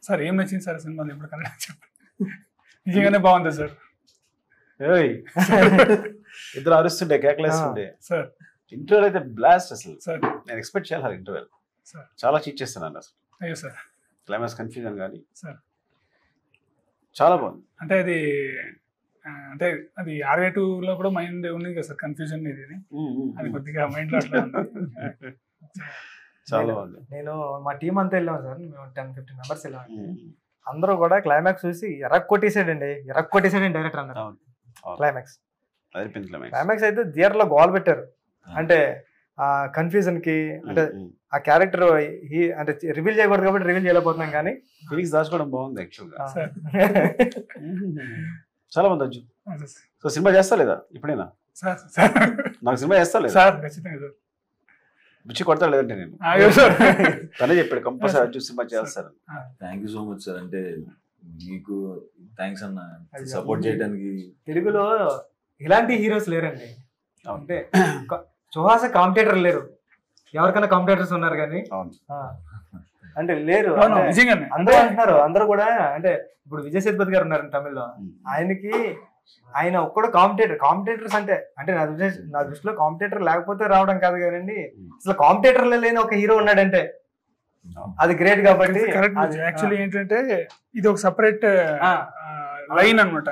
Sir ఏం నచ్చింది sir సినిమాలో ఇప్పుడు కన్నడ చెప్పండి. నిజంగానే బాగుంది సార్. ఇద్దరు అరుస్తుండే కేకలేస్తుండే సార్. ఇంటర్వెల్ అయితే బ్లాస్ట్ అసలు. సార్ నేను ఎక్స్పెక్ట్ చేయాలి ఇంటర్వెల్. సార్ చాలా చీట్ చేస్తున్నాను అసలు. అయ్యో సార్. క్లైమాక్స్ కన్ఫ్యూజన్ కానీ సార్ చాలా బాగుంది. అంటే అది RA2లో కూడా మైండ్ ఉంది కదా సార్, కన్ఫ్యూజన్ ఇది అది కొద్దిగా మైండ్ లో అట్లా ఉంది. చాలా బాగుంది. నేను మా టీం అంతా వెళ్ళాం సార్, మేము 10-15 మెంబర్స్ వెళ్ళాం. అందరూ కూడా క్లైమాక్స్ చూసి కొట్టేసాడండి డైరెక్టర్ అన్నారు. క్లైమాక్స్ అయితే థియేటర్ లో గోల్ పెట్టారు. అంటే ఆ కన్ఫ్యూజన్ కి, అంటే ఆ క్యారెక్టర్ అంటే రివీల్ చేయకూడదు కాబట్టి రివీల్ చేయలేకపోతున్నాం, కానీ ఫీలింగ్స్ దాచుకోవడం బాగుంది యాక్చువల్ గా. చాలా బాగుంది అజ్జు. సో సినిమా చేస్తా లేదా ఇప్పుడైనా? నాకు సినిమా చేస్తా లేదా? బుచ్చి కొడతా లేదంటే నేను తనే చెప్పాడు కంపల్సరీ అజ్జు సినిమా చేస్తారు. Thank you so much sir. అంటే మీకు థ్యాంక్స్ అన్న, సపోర్ట్ చేయడానికి. తెలుగులో ఇలాంటి హీరోస్ లేరండి. అంటే సుహాస కాంపిటేటర్ లేరు, ఎవరికైనా కాంపిటేటర్స్ ఉన్నారు కానీ అంటే లేరు. అందరూ అంటున్నారు, అందరూ కూడా. అంటే ఇప్పుడు విజయ్ సేతుపతి గారు ఉన్నారు తమిళ్లో, ఆయన ఒక్కడు కాంపిటేటర్స్ అంటే నా దృష్టిలో కాంపిటేటర్ లేకపోతే రావడం కాదు కానండి, అసలు కాంపిటేటర్ లేని ఒక హీరో ఉన్నాడంటే అది గ్రేట్. కాబట్టి యాక్చువల్లీ ఏంటంటే ఇది ఒక సెపరేట్ లైన్ అనమాట.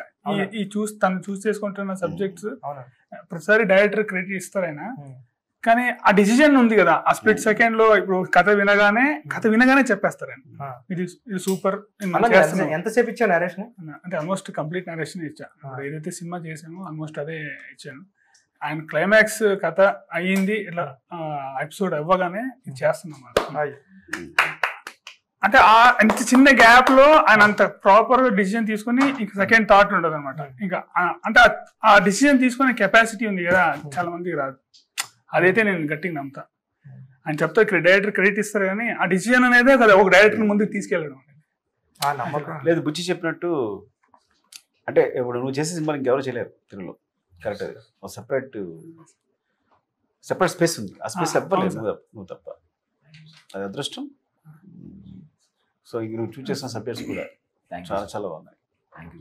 తను చూస్ చేసుకుంటున్న సబ్జెక్ట్స్ ప్రతిసారి డైరెక్టర్ క్రెడిట్ ఇస్తారు ఆయన, కానీ ఆ డిసిజన్ ఉంది కదా, ఆ స్ప్లిట్ సెకండ్ లో ఇప్పుడు కథ వినగానే చెప్పేస్తారు ఆయన, ఇది సూపర్. ఎంతసేపు ఇచ్చాను నరేషన్? అంటే ఆల్మోస్ట్ కంప్లీట్ నరేషన్ ఇచ్చాను. ఏదైతే సినిమా చేసామో ఆల్మోస్ట్ అదే ఇచ్చాను. ఆయన క్లైమాక్స్ కథ అయ్యింది, ఇట్లా ఎపిసోడ్ అవ్వగానే ఇది చేస్తున్నాం. అంటే అంత చిన్న గ్యాప్ లో ఆయన అంత ప్రాపర్ గా డిసిజన్ తీసుకుని ఇంకా సెకండ్ థాట్ ఉండదు అనమాట. ఇంకా అంటే ఆ డిసిజన్ తీసుకునే కెపాసిటీ ఉంది కదా, చాలా మందికి రాదు. అదైతే నేను గట్టిగా నమ్ముతా. ఆయన చెప్తా ఇక్కడ డైరెక్టర్ క్రెడిట్ ఇస్తారు, కానీ ఆ డిసిజన్ అనేది కదా ఒక డైరెక్టర్ ముందుకు తీసుకెళ్ళడం లేదు. బుచ్చి చెప్పినట్టు అంటే ఇప్పుడు నువ్వు చేసే సినిమా ఇంకెవరు చేయలేరు తెలుగులో. కరెక్ట్, అది ఒక సెపరేట్ స్పేస్ ఉంది. ఆ స్పేస్ ఎవ్వలేదు నువ్వు తప్ప. అది అదృష్టం. సో ఇంక నువ్వు చూస్ చేసిన సబ్జెక్ట్స్ కూడా చాలా చాలా బాగున్నాయి. Thank you.